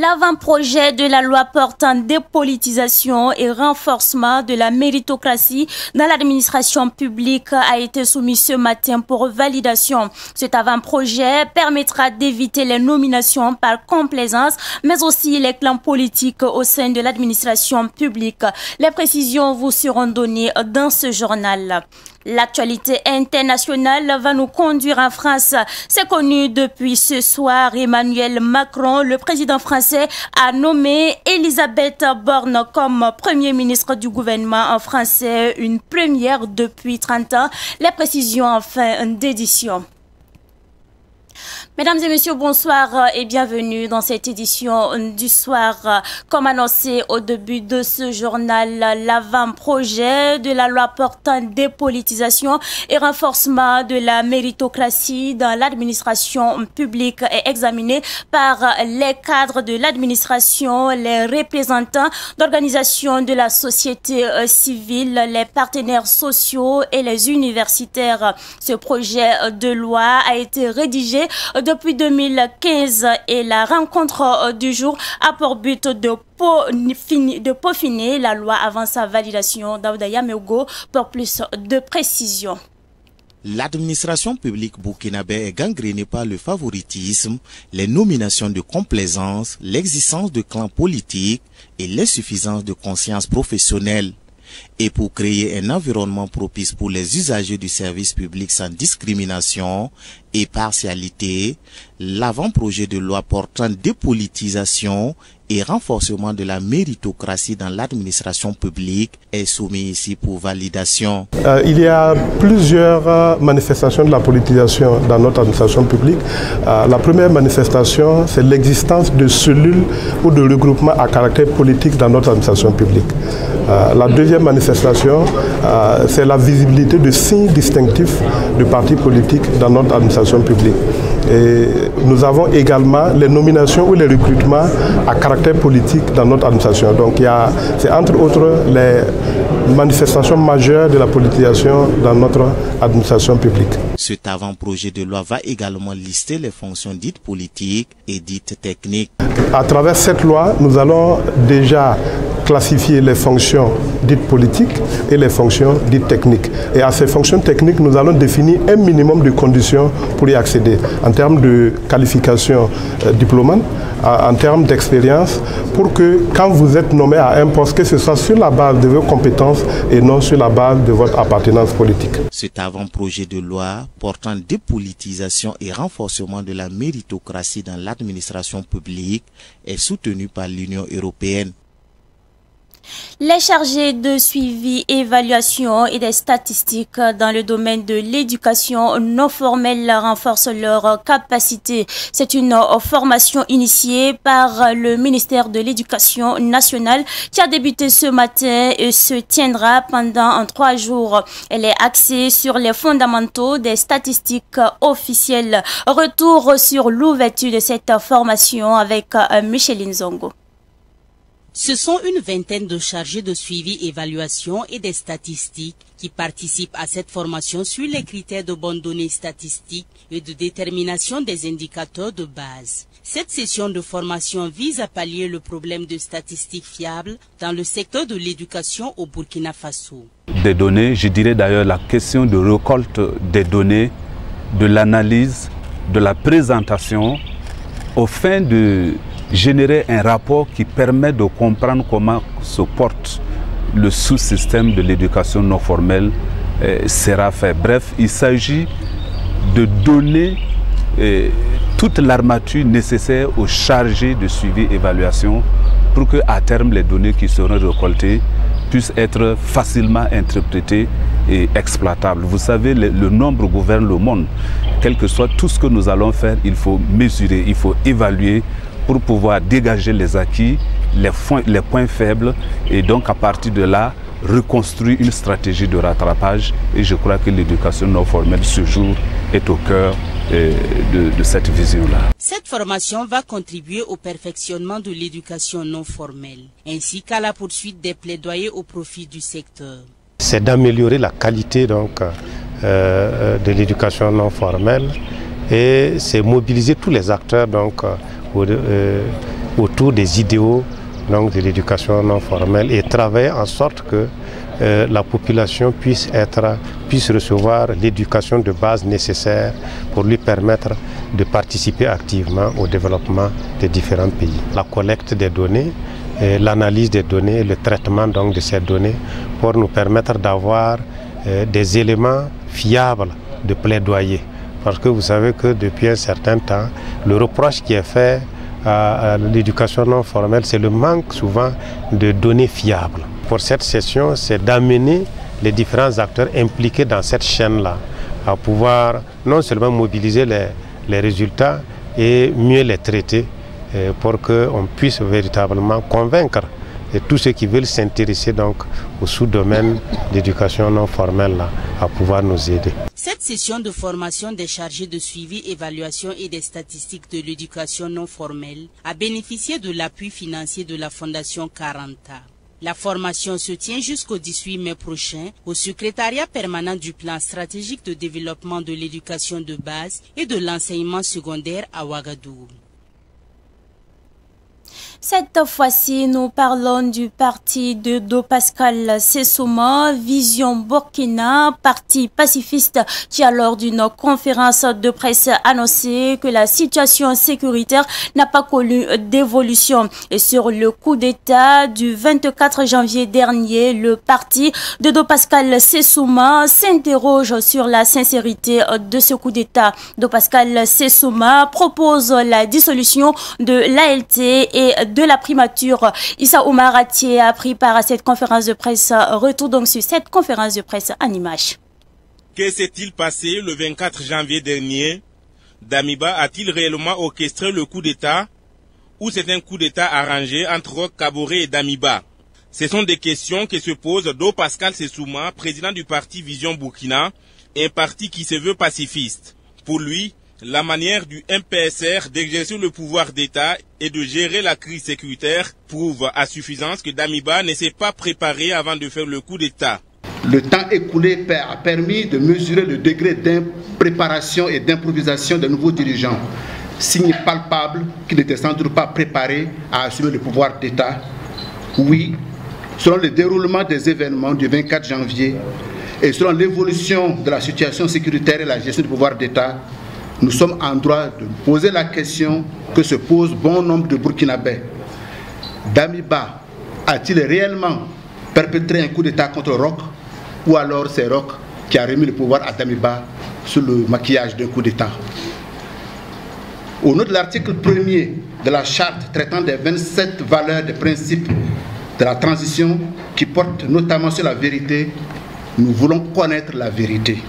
L'avant-projet de la loi portant dépolitisation et renforcement de la méritocratie dans l'administration publique a été soumis ce matin pour validation. Cet avant-projet permettra d'éviter les nominations par complaisance, mais aussi les clans politiques au sein de l'administration publique. Les précisions vous seront données dans ce journal. L'actualité internationale va nous conduire en France. C'est connu depuis ce soir. Emmanuel Macron, le président français, a nommé Elisabeth Borne comme Premier ministre du gouvernement français. Une première depuis 30 ans. Les précisions en fin d'édition. Mesdames et messieurs, bonsoir et bienvenue dans cette édition du soir. Comme annoncé au début de ce journal, l'avant-projet de la loi portant dépolitisation et renforcement de la méritocratie dans l'administration publique est examiné par les cadres de l'administration, les représentants d'organisations de la société civile, les partenaires sociaux et les universitaires. Ce projet de loi a été rédigé depuis 2015 et la rencontre du jour a pour but de peaufiner la loi avant sa validation. Daouda Yameogo pour plus de précision. L'administration publique burkinabé est gangrénée par le favoritisme, les nominations de complaisance, l'existence de clans politiques et l'insuffisance de conscience professionnelle. Et pour créer un environnement propice pour les usagers du service public sans discrimination et partialité, l'avant-projet de loi portant dépolitisation et renforcement de la méritocratie dans l'administration publique est soumis ici pour validation. Il y a plusieurs manifestations de la politisation dans notre administration publique. La première manifestation, c'est l'existence de cellules ou de regroupements à caractère politique dans notre administration publique. La deuxième manifestation, c'est la visibilité de signes distinctifs de partis politiques dans notre administration publique. Et nous avons également les nominations ou les recrutements à caractère politique dans notre administration. Donc c'est entre autres les manifestations majeures de la politisation dans notre administration publique. Cet avant-projet de loi va également lister les fonctions dites politiques et dites techniques. À travers cette loi, nous allons déjà classifier les fonctions dites politiques et les fonctions dites techniques. Et à ces fonctions techniques, nous allons définir un minimum de conditions pour y accéder, en termes de qualification diplômante, en termes d'expérience, pour que quand vous êtes nommé à un poste, que ce soit sur la base de vos compétences et non sur la base de votre appartenance politique. Cet avant-projet de loi portant dépolitisation et renforcement de la méritocratie dans l'administration publique est soutenu par l'Union européenne. Les chargés de suivi, évaluation et des statistiques dans le domaine de l'éducation non formelle renforcent leurs capacités. C'est une formation initiée par le ministère de l'Éducation nationale qui a débuté ce matin et se tiendra pendant 3 jours. Elle est axée sur les fondamentaux des statistiques officielles. Retour sur l'ouverture de cette formation avec Micheline Zongo. Ce sont une vingtaine de chargés de suivi, évaluation et des statistiques qui participent à cette formation sur les critères de bonnes données statistiques et de détermination des indicateurs de base. Cette session de formation vise à pallier le problème de statistiques fiables dans le secteur de l'éducation au Burkina Faso. Des données, je dirais d'ailleurs la question de récolte des données, de l'analyse, de la présentation, au fin de générer un rapport qui permet de comprendre comment se porte le sous-système de l'éducation non formelle sera fait. Bref, il s'agit de donner toute l'armature nécessaire aux chargés de suivi et évaluation pour qu'à terme les données qui seront récoltées puissent être facilement interprétées et exploitables. Vous savez, le nombre gouverne le monde. Quel que soit tout ce que nous allons faire, il faut mesurer, il faut évaluer pour pouvoir dégager les acquis, les points faibles et donc à partir de là, reconstruire une stratégie de rattrapage. Et je crois que l'éducation non formelle ce jour est au cœur de cette vision-là. Cette formation va contribuer au perfectionnement de l'éducation non formelle, ainsi qu'à la poursuite des plaidoyers au profit du secteur. C'est d'améliorer la qualité donc, de l'éducation non formelle et c'est mobiliser tous les acteurs donc, autour des idéaux donc, de l'éducation non formelle et travailler en sorte que la population puisse recevoir l'éducation de base nécessaire pour lui permettre de participer activement au développement des différents pays. La collecte des données, l'analyse des données, le traitement donc, de ces données pour nous permettre d'avoir des éléments fiables de plaidoyer. Parce que vous savez que depuis un certain temps, le reproche qui est fait à l'éducation non formelle, c'est le manque souvent de données fiables. Pour cette session, c'est d'amener les différents acteurs impliqués dans cette chaîne-là à pouvoir non seulement mobiliser les résultats et mieux les traiter pour qu'on puisse véritablement convaincre tous ceux qui veulent s'intéresser donc au sous-domaine d'éducation non formelle là, à pouvoir nous aider. Cette session de formation des chargés de suivi, évaluation et des statistiques de l'éducation non formelle a bénéficié de l'appui financier de la Fondation Caranta. La formation se tient jusqu'au 18 mai prochain au secrétariat permanent du plan stratégique de développement de l'éducation de base et de l'enseignement secondaire à Ouagadougou. Cette fois-ci, nous parlons du parti de Do Pascal Sessouma, Vision Burkina, parti pacifiste qui a lors d'une conférence de presse annoncé que la situation sécuritaire n'a pas connu d'évolution. Et sur le coup d'État du 24 janvier dernier, le parti de Do Pascal Sessouma s'interroge sur la sincérité de ce coup d'État. Do Pascal Sessouma propose la dissolution de l'ALT et de la primature. Issa Oumar Atié a pris part à cette conférence de presse. Retour donc sur cette conférence de presse en images. Que s'est-il passé le 24 janvier dernier? Damiba a-t-il réellement orchestré le coup d'État ou c'est un coup d'État arrangé entre Roch Kaboré et Damiba? Ce sont des questions que se pose Do Pascal Sessouma, président du parti Vision Burkina, un parti qui se veut pacifiste. Pour lui, la manière du MPSR d'exercer le pouvoir d'État et de gérer la crise sécuritaire prouve à suffisance que Damiba ne s'est pas préparé avant de faire le coup d'État. Le temps écoulé a permis de mesurer le degré d'impréparation et d'improvisation des nouveaux dirigeants. Signe palpable qu'ils n'étaient sans doute pas préparés à assumer le pouvoir d'État. Oui, selon le déroulement des événements du 24 janvier et selon l'évolution de la situation sécuritaire et la gestion du pouvoir d'État, nous sommes en droit de poser la question que se posent bon nombre de Burkinabés. Damiba a-t-il réellement perpétré un coup d'État contre Roch ou alors c'est Roch qui a remis le pouvoir à Damiba sous le maquillage d'un coup d'État? Au nom de l'article 1er de la charte traitant des 27 valeurs et principes de la transition qui porte notamment sur la vérité, nous voulons connaître la vérité.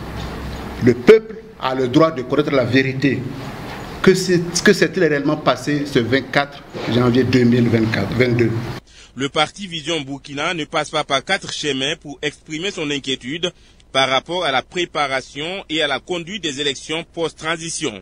Le peuple a le droit de connaître la vérité. Que s'est-il réellement passé ce 24 janvier 2022? Le parti Vision Burkina ne passe pas par 4 chemins pour exprimer son inquiétude par rapport à la préparation et à la conduite des élections post-transition,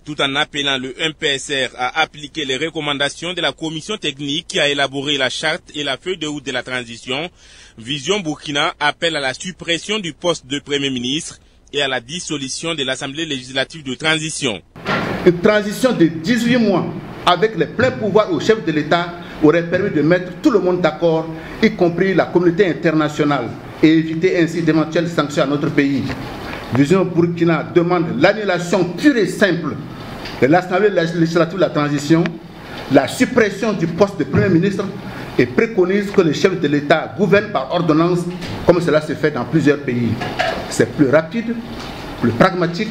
tout en appelant le MPSR à appliquer les recommandations de la commission technique qui a élaboré la charte et la feuille de route de la transition. Vision Burkina appelle à la suppression du poste de Premier ministre et à la dissolution de l'Assemblée législative de transition. Une transition de 18 mois avec les pleins pouvoirs au chef de l'État aurait permis de mettre tout le monde d'accord, y compris la communauté internationale, et éviter ainsi d'éventuelles sanctions à notre pays. Vision Burkina demande l'annulation pure et simple de l'Assemblée législative de la transition, la suppression du poste de Premier ministre et préconise que le chef de l'État gouverne par ordonnance comme cela se fait dans plusieurs pays. C'est plus rapide, plus pragmatique,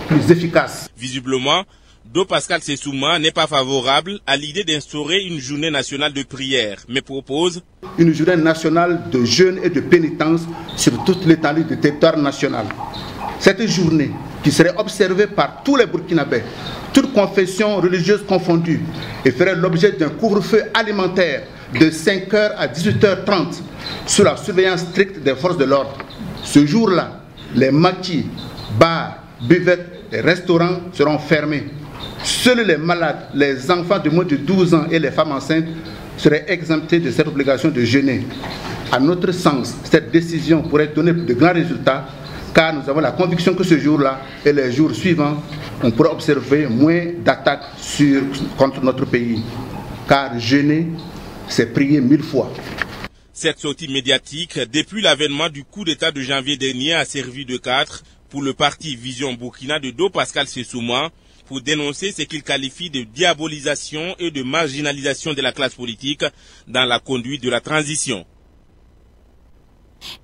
plus efficace. Visiblement, Do Pascal Sessouma n'est pas favorable à l'idée d'instaurer une journée nationale de prière, mais propose une journée nationale de jeûne et de pénitence sur toute l'étendue du territoire national. Cette journée, qui serait observée par tous les Burkinabés, toutes confessions religieuses confondues, et ferait l'objet d'un couvre-feu alimentaire de 5h à 18h30 sous la surveillance stricte des forces de l'ordre. Ce jour-là, les maquis, bars, buvettes et restaurants seront fermés. Seuls les malades, les enfants de moins de 12 ans et les femmes enceintes seraient exemptés de cette obligation de jeûner. À notre sens, cette décision pourrait donner de grands résultats car nous avons la conviction que ce jour-là et les jours suivants, on pourra observer moins d'attaques contre notre pays. car jeûner, c'est prier 1000 fois. Cette sortie médiatique, depuis l'avènement du coup d'État de janvier dernier, a servi de cadre pour le parti Vision Burkina de Do Pascal Sessouma pour dénoncer ce qu'il qualifie de diabolisation et de marginalisation de la classe politique dans la conduite de la transition.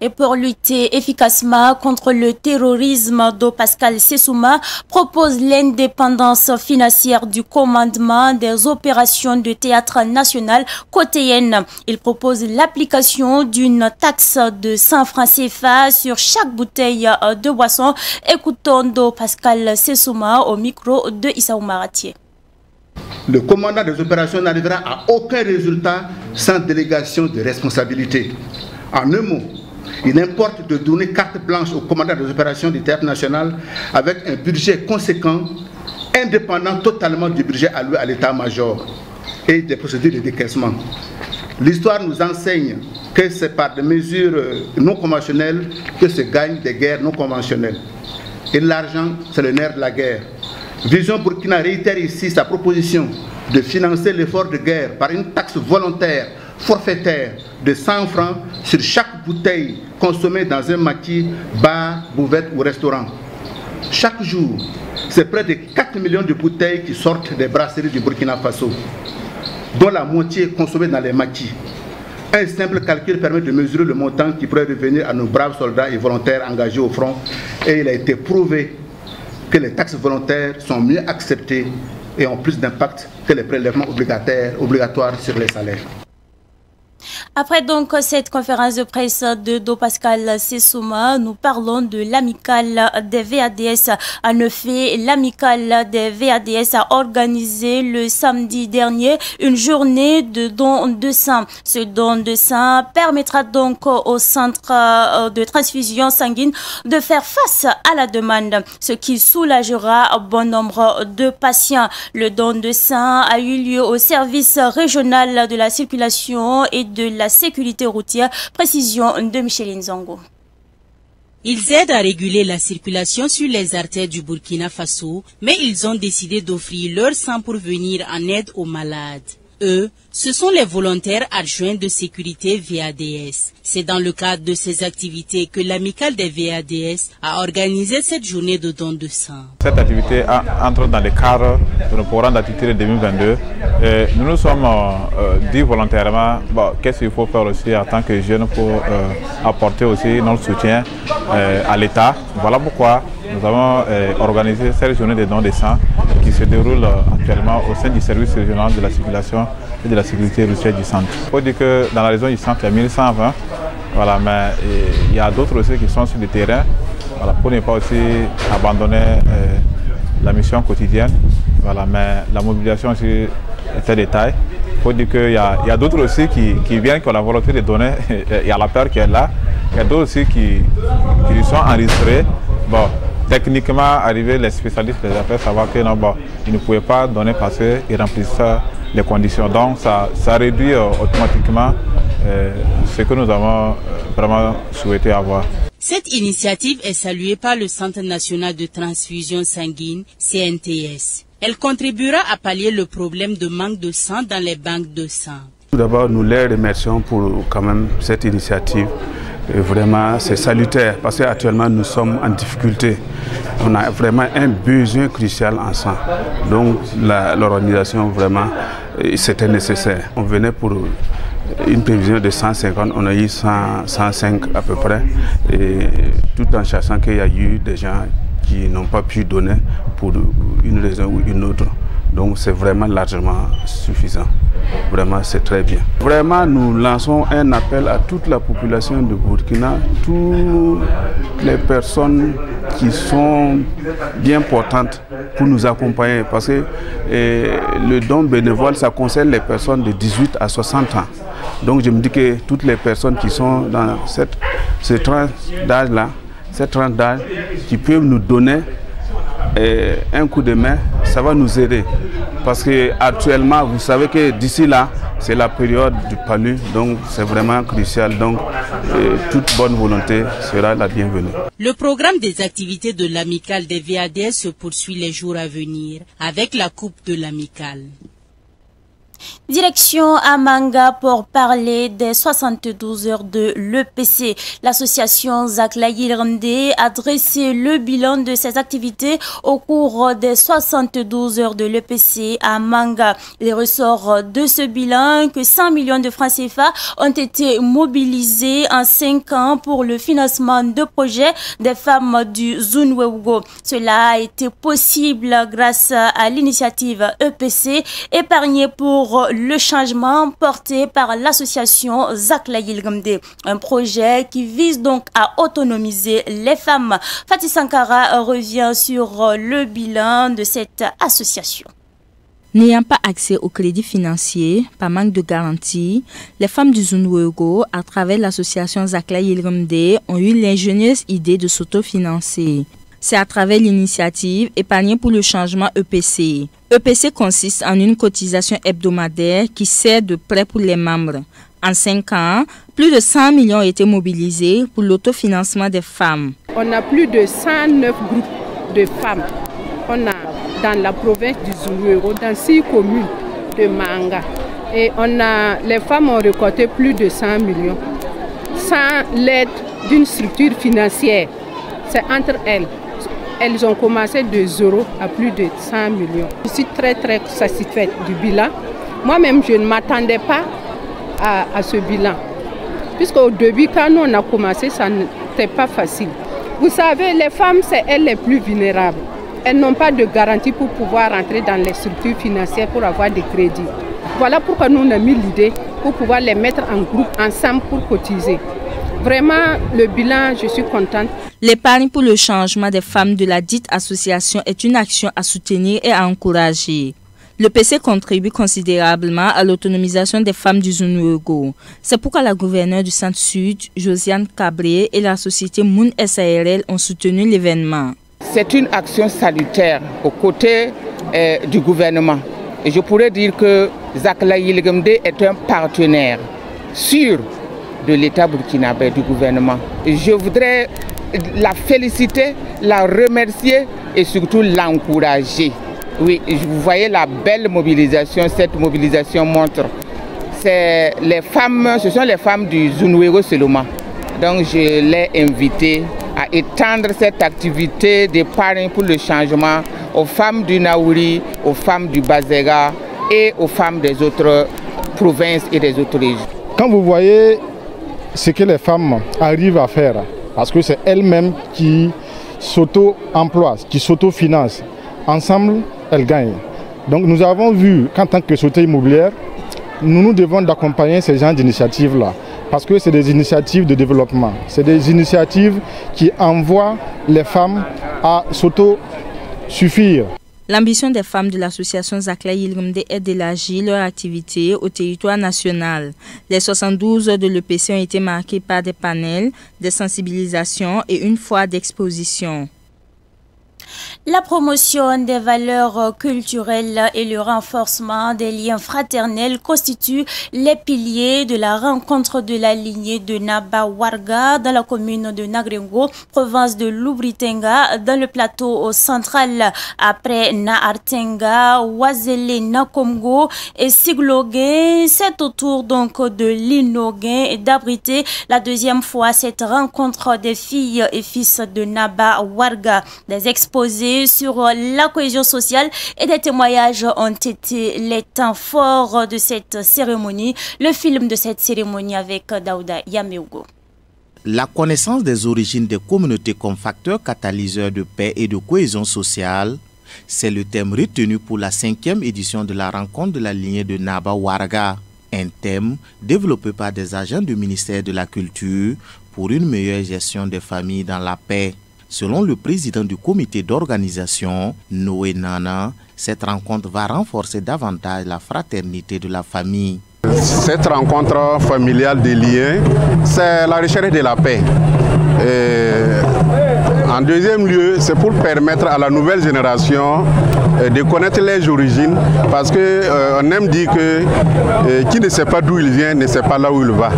Et pour lutter efficacement contre le terrorisme, Do Pascal Sessouma propose l'indépendance financière du commandement des opérations de théâtre national côtéenne. Il propose l'application d'une taxe de 100 francs CFA sur chaque bouteille de boisson. Écoutons Do Pascal Sessouma au micro de Issaou Maratier. Le commandant des opérations n'arrivera à aucun résultat sans délégation de responsabilité. En un mot, il importe de donner carte blanche au commandant des opérations du théâtre national avec un budget conséquent, indépendant totalement du budget alloué à l'état-major et des procédures de décaissement. L'histoire nous enseigne que c'est par des mesures non conventionnelles que se gagnent des guerres non conventionnelles. Et l'argent, c'est le nerf de la guerre. Vision Burkina réitère ici sa proposition de financer l'effort de guerre par une taxe volontaire forfaitaire de 100 francs sur chaque bouteille consommée dans un maquis, bar, bouvette ou restaurant. Chaque jour, c'est près de 4 millions de bouteilles qui sortent des brasseries du Burkina Faso, dont la moitié est consommée dans les maquis. Un simple calcul permet de mesurer le montant qui pourrait revenir à nos braves soldats et volontaires engagés au front, et il a été prouvé que les taxes volontaires sont mieux acceptées et ont plus d'impact que les prélèvements obligatoires sur les salaires. Après donc cette conférence de presse de Do Pascal Sessouma, nous parlons de l'amicale des VADS. En effet, l'amicale des VADS a organisé le samedi dernier une journée de don de sang. Ce don de sang permettra donc au centre de transfusion sanguine de faire face à la demande, ce qui soulagera bon nombre de patients. Le don de sang a eu lieu au service régional de la circulation et de la sécurité routière. Précision de Micheline Zongo. Ils aident à réguler la circulation sur les artères du Burkina Faso, mais ils ont décidé d'offrir leur sang pour venir en aide aux malades. Eux, ce sont les volontaires adjoints de sécurité VADS. C'est dans le cadre de ces activités que l'amicale des VADS a organisé cette journée de don de sang. Cette activité entre dans le cadre de nos programmes d'activité de 2022. Nous nous sommes dit volontairement qu'est-ce qu'il faut faire aussi en tant que jeunes pour apporter aussi notre soutien à l'État. Voilà pourquoi nous avons organisé cette journée de don de sang qui se déroule actuellement au sein du service régional de la circulation et de la sécurité routière du centre. Il faut dire que dans la région du centre, il y a 1120, voilà, mais il y a d'autres aussi qui sont sur le terrain, voilà, pour ne pas aussi abandonner la mission quotidienne, voilà, mais la mobilisation aussi est un détail. Il faut dire qu'il y a d'autres aussi qui viennent, qui ont la volonté de donner, il y a la peur qui est là, il y a d'autres aussi qui sont enregistrés. Bon, techniquement, arrivé, les spécialistes les affaires savoir que non, ils ne pouvaient pas donner parce qu'ils remplissaient les conditions. Donc ça réduit automatiquement ce que nous avons vraiment souhaité avoir. Cette initiative est saluée par le Centre national de transfusion sanguine, CNTS. Elle contribuera à pallier le problème de manque de sang dans les banques de sang. Tout d'abord, nous les remercions pour quand même cette initiative. Et vraiment, c'est salutaire parce qu'actuellement, nous sommes en difficulté. On a vraiment un besoin crucial en sang. Donc, l'organisation, vraiment, c'était nécessaire. On venait pour une prévision de 150, on a eu 105 à peu près. Et tout en sachant qu'il y a eu des gens qui n'ont pas pu donner pour une raison ou une autre. Donc, c'est vraiment largement suffisant. Vraiment, c'est très bien. Vraiment, nous lançons un appel à toute la population de Burkina, toutes les personnes qui sont bien portantes pour nous accompagner. Parce que le don bénévole, ça concerne les personnes de 18 à 60 ans. Donc, je me dis que toutes les personnes qui sont dans cette tranche d'âge-là, cette tranche d'âge, qui peuvent nous donner un coup de main, ça va nous aider. Parce que actuellement, vous savez que d'ici là, c'est la période du palu, donc c'est vraiment crucial. Donc, toute bonne volonté sera la bienvenue. Le programme des activités de l'amicale des VADS se poursuit les jours à venir avec la coupe de l'amicale. Direction à Manga pour parler des 72 heures de l'EPC. L'association Zaklayi Ramde a dressé le bilan de ses activités au cours des 72 heures de l'EPC à Manga. Il ressort de ce bilan que 100 millions de francs CFA ont été mobilisés en 5 ans pour le financement de projets des femmes du Zunweugo. Cela a été possible grâce à l'initiative EPC épargnée pour le changement porté par l'association Zaklayi Ramde. Un projet qui vise donc à autonomiser les femmes. Fatih Sankara revient sur le bilan de cette association. N'ayant pas accès au crédit financier, par manque de garantie, les femmes du Zunweugo, à travers l'association Zaklayi Ramde, ont eu l'ingénieuse idée de s'autofinancer. C'est à travers l'initiative Épargner pour le changement EPC. EPC consiste en une cotisation hebdomadaire qui sert de prêt pour les membres. En 5 ans, plus de 100 millions ont été mobilisés pour l'autofinancement des femmes. On a plus de 109 groupes de femmes. On a dans la province du Zunweugo, dans 6 communes de Manga. Et les femmes ont récolté plus de 100 millions. Sans l'aide d'une structure financière, c'est entre elles. Elles ont commencé de 0 à plus de 100 millions. Je suis très satisfaite du bilan. Moi-même, je ne m'attendais pas à ce bilan. Puisqu'au début, quand nous on a commencé, ça n'était pas facile. Vous savez, les femmes, c'est elles les plus vulnérables. Elles n'ont pas de garantie pour pouvoir entrer dans les structures financières pour avoir des crédits. Voilà pourquoi nous on a mis l'idée pour pouvoir les mettre en groupe ensemble pour cotiser. Vraiment, le bilan, je suis contente. L'épargne pour le changement des femmes de la dite association est une action à soutenir et à encourager. Le PC contribue considérablement à l'autonomisation des femmes du Zunweugo. C'est pourquoi la gouverneure du Centre-Sud, Josiane Cabré, et la société Moon SARL ont soutenu l'événement. C'est une action salutaire aux côtés du gouvernement. Et je pourrais dire que Zaklayi Ramde est un partenaire sûr de l'État burkinabé, du gouvernement. Et je voudrais la féliciter, la remercier et surtout l'encourager. Oui, vous voyez la belle mobilisation, cette mobilisation montre. Ce sont les femmes du Zunweugo seulement. Donc je l'ai invité à étendre cette activité d'épargne pour le changement aux femmes du Naouri, aux femmes du Bazega et aux femmes des autres provinces et des autres régions. Quand vous voyez ce que les femmes arrivent à faire, parce que c'est elles-mêmes qui s'auto-emploient, qui s'auto-financent, ensemble, elles gagnent. Donc nous avons vu qu'en tant que société immobilière, nous devons d'accompagner ces genres d'initiatives-là. Parce que c'est des initiatives de développement. C'est des initiatives qui envoient les femmes à s'auto-suffire. L'ambition des femmes de l'association Zaklayi Ramde est d'élargir leur activité au territoire national. Les 72 heures de l'EPC ont été marquées par des panels, des sensibilisations et une foire d'exposition. La promotion des valeurs culturelles et le renforcement des liens fraternels constituent les piliers de la rencontre de la lignée de Naba Warga dans la commune de Nagrengo, province de Loubritenga, dans le plateau central. Après Naartenga, Wazele, Nakomgo et Sigloguin, c'est au tour donc de Linoguin d'abriter la deuxième fois cette rencontre des filles et fils de Naba Warga. Des exposés sur la cohésion sociale et des témoignages ont été les temps forts de cette cérémonie. Le film de cette cérémonie avec Daouda Yameugo. La connaissance des origines des communautés comme facteur catalyseur de paix et de cohésion sociale, c'est le thème retenu pour la 5e édition de la rencontre de la lignée de Naba Warga. Un thème développé par des agents du ministère de la Culture pour une meilleure gestion des familles dans la paix. Selon le président du comité d'organisation, Noé Nana, cette rencontre va renforcer davantage la fraternité de la famille. Cette rencontre familiale des liens, c'est la recherche de la paix. En deuxième lieu, c'est pour permettre à la nouvelle génération de connaître les origines, parce qu'on aime dire que qui ne sait pas d'où il vient ne sait pas là où il va.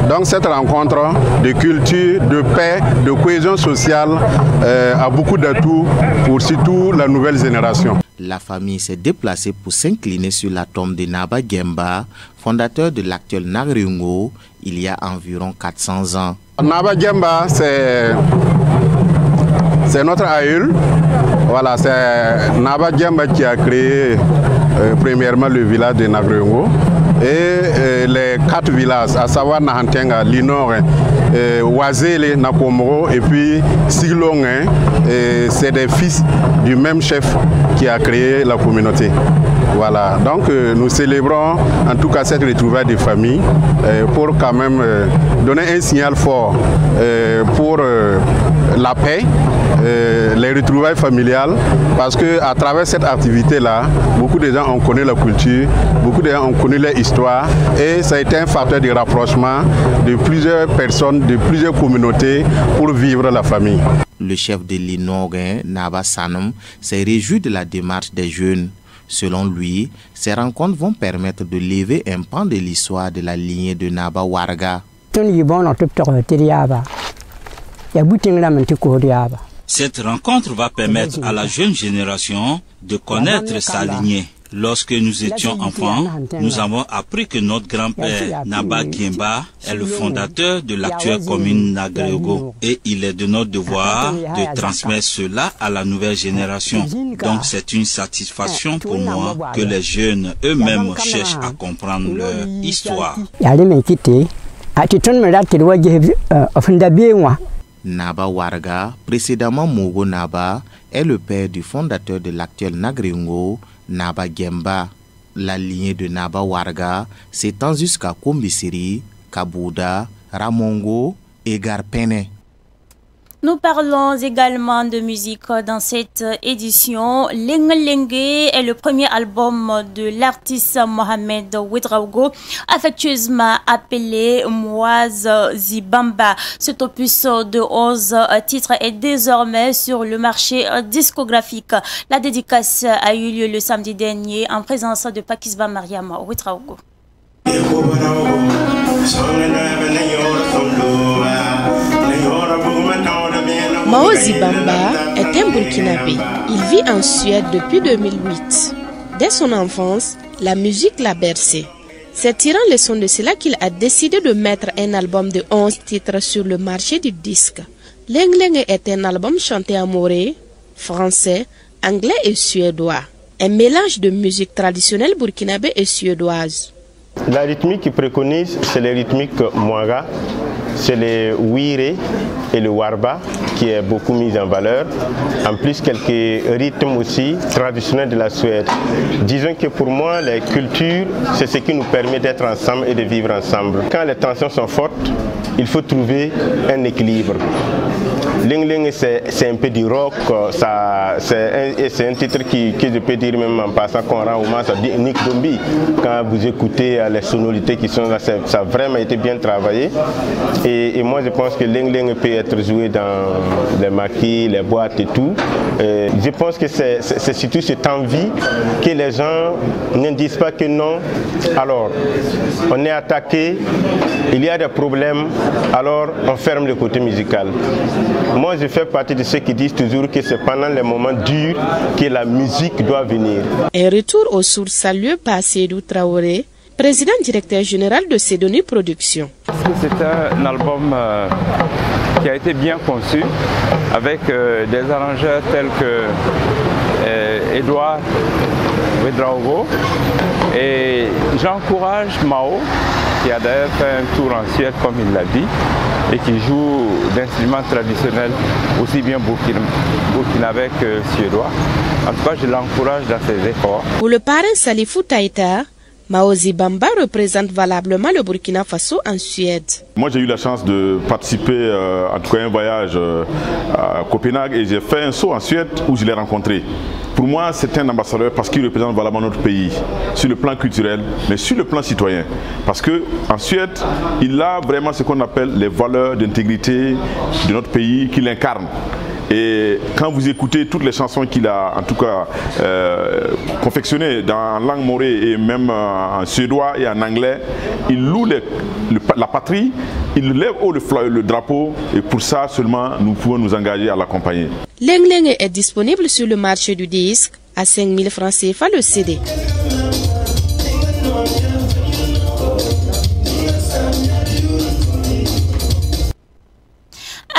Donc cette rencontre de culture, de paix, de cohésion sociale a beaucoup d'atouts pour surtout la nouvelle génération. La famille s'est déplacée pour s'incliner sur la tombe de Naba Gemba, fondateur de l'actuel Nagriungo, il y a environ 400 ans. Naba Gemba, c'est notre aïeul. Voilà, c'est Naba Gemba qui a créé premièrement le village de Nagriungo et les 4 villages, à savoir Nahantenga, Linore, Wazele, Nakomoro et puis Siglong. C'est des fils du même chef qui a créé la communauté. Voilà, donc nous célébrons en tout cas cette retrouvaille de famille pour quand même donner un signal fort pour la paix, les retrouvailles familiales, parce qu'à travers cette activité-là, beaucoup de gens ont connu la culture, beaucoup de gens ont connu leur histoire et ça a été un facteur de rapprochement de plusieurs personnes, de plusieurs communautés pour vivre la famille. Le chef de l'Inoguin, Naba Sanum, s'est réjoui de la démarche des jeunes. Selon lui, ces rencontres vont permettre de lever un pan de l'histoire de la lignée de Naba Warga. Cette rencontre va permettre à la jeune génération de connaître sa lignée. Lorsque nous étions enfants, nous avons appris que notre grand-père Naba Gemba est le fondateur de l'actuelle commune Nagriungo et il est de notre devoir de transmettre cela à la nouvelle génération. Donc c'est une satisfaction pour moi que les jeunes eux-mêmes cherchent à comprendre leur histoire. Naba Warga, précédemment Mogo Naba, est le père du fondateur de l'actuel Nagriungo, Naba Gemba. La lignée de Naba Warga s'étend jusqu'à Kombisiri, Kabouda, Ramongo et Garpene. Nous parlons également de musique dans cette édition. Lengue est le premier album de l'artiste Mohamed Ouedraogo, affectueusement appelé Moaz Zibamba. Cet opus de 11 titres est désormais sur le marché discographique. La dédicace a eu lieu le samedi dernier en présence de Pakisba Mariam Ouedraogo. Mao Zibamba est un Burkinabé. Il vit en Suède depuis 2008. Dès son enfance, la musique l'a bercé. C'est tirant leçon de cela qu'il a décidé de mettre un album de 11 titres sur le marché du disque. Lengue est un album chanté en moré, français, anglais et suédois. Un mélange de musique traditionnelle burkinabé et suédoise. La rythmique qu'il préconise, c'est les rythmiques Mwaga, c'est le Wire et le Warba qui est beaucoup mis en valeur. En plus, quelques rythmes aussi traditionnels de la Suède. Disons que pour moi, les cultures, c'est ce qui nous permet d'être ensemble et de vivre ensemble. Quand les tensions sont fortes, il faut trouver un équilibre. Ling c'est un peu du rock, c'est un titre que je peux dire même en passant qu'on rend hommage à Nick Dombi. Quand vous écoutez les sonorités qui sont là, ça a vraiment été bien travaillé. Et moi je pense que Ling peut être joué dans les maquis, les boîtes et tout. Je pense que c'est surtout cette envie que les gens ne disent pas que non. Alors, on est attaqué, il y a des problèmes, alors on ferme le côté musical. Moi, je fais partie de ceux qui disent toujours que c'est pendant les moments durs que la musique doit venir. Un retour aux sources salué par Seydou Traoré, président directeur général de Sedoni Productions. C'est un album qui a été bien conçu avec des arrangeurs tels que Edouard Ouedraogo. Et j'encourage Mao, qui a d'ailleurs fait un tour en Suède comme il l'a dit, et qui joue d'instruments traditionnels aussi bien burkinabé que suédois. En tout cas, je l'encourage dans ses efforts. Pour le parrain Salifou Taïta, Mao Zibamba représente valablement le Burkina Faso en Suède. Moi j'ai eu la chance de participer en tout cas à un voyage à Copenhague et j'ai fait un saut en Suède où je l'ai rencontré. Pour moi c'est un ambassadeur parce qu'il représente valablement notre pays sur le plan culturel mais sur le plan citoyen. Parce qu'en Suède il a vraiment ce qu'on appelle les valeurs d'intégrité de notre pays qu'il incarne. Et quand vous écoutez toutes les chansons qu'il a en tout cas confectionnées en langue morée et même en suédois et en anglais, il loue la patrie, il lève haut le drapeau et pour ça seulement nous pouvons nous engager à l'accompagner. Lengue est disponible sur le marché du disque à 5 000 francs CFA le CD.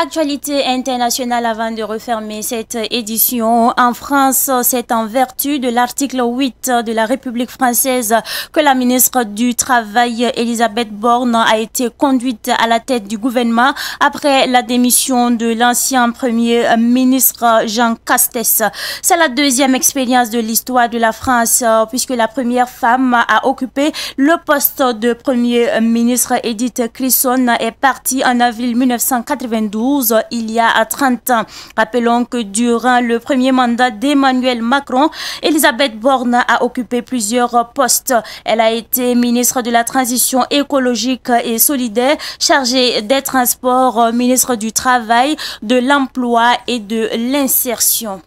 Actualité internationale avant de refermer cette édition. En France, c'est en vertu de l'article 8 de la République française que la ministre du Travail, Elisabeth Borne, a été conduite à la tête du gouvernement après la démission de l'ancien Premier ministre Jean Castex. C'est la deuxième expérience de l'histoire de la France puisque la première femme à occuper le poste de Premier ministre, Edith Cresson, est partie en avril 1992. Il y a 30 ans. Rappelons que durant le premier mandat d'Emmanuel Macron, Elisabeth Borne a occupé plusieurs postes. Elle a été ministre de la Transition écologique et solidaire, chargée des Transports, ministre du Travail, de l'Emploi et de l'Insertion.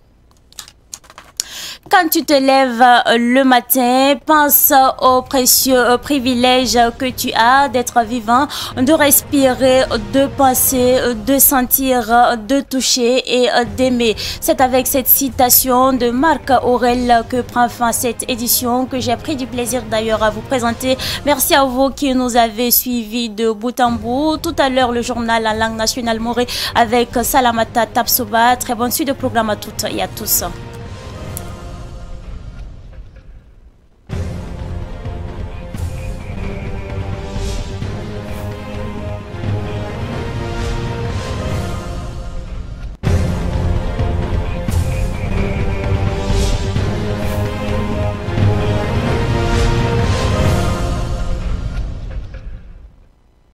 Quand tu te lèves le matin, pense au précieux privilège que tu as d'être vivant, de respirer, de penser, de sentir, de toucher et d'aimer. C'est avec cette citation de Marc Aurèle que prend fin cette édition que j'ai pris du plaisir d'ailleurs à vous présenter. Merci à vous qui nous avez suivis de bout en bout. Tout à l'heure, le journal en langue nationale Moré avec Salamata Tapsoba. Très bonne suite de programme à toutes et à tous.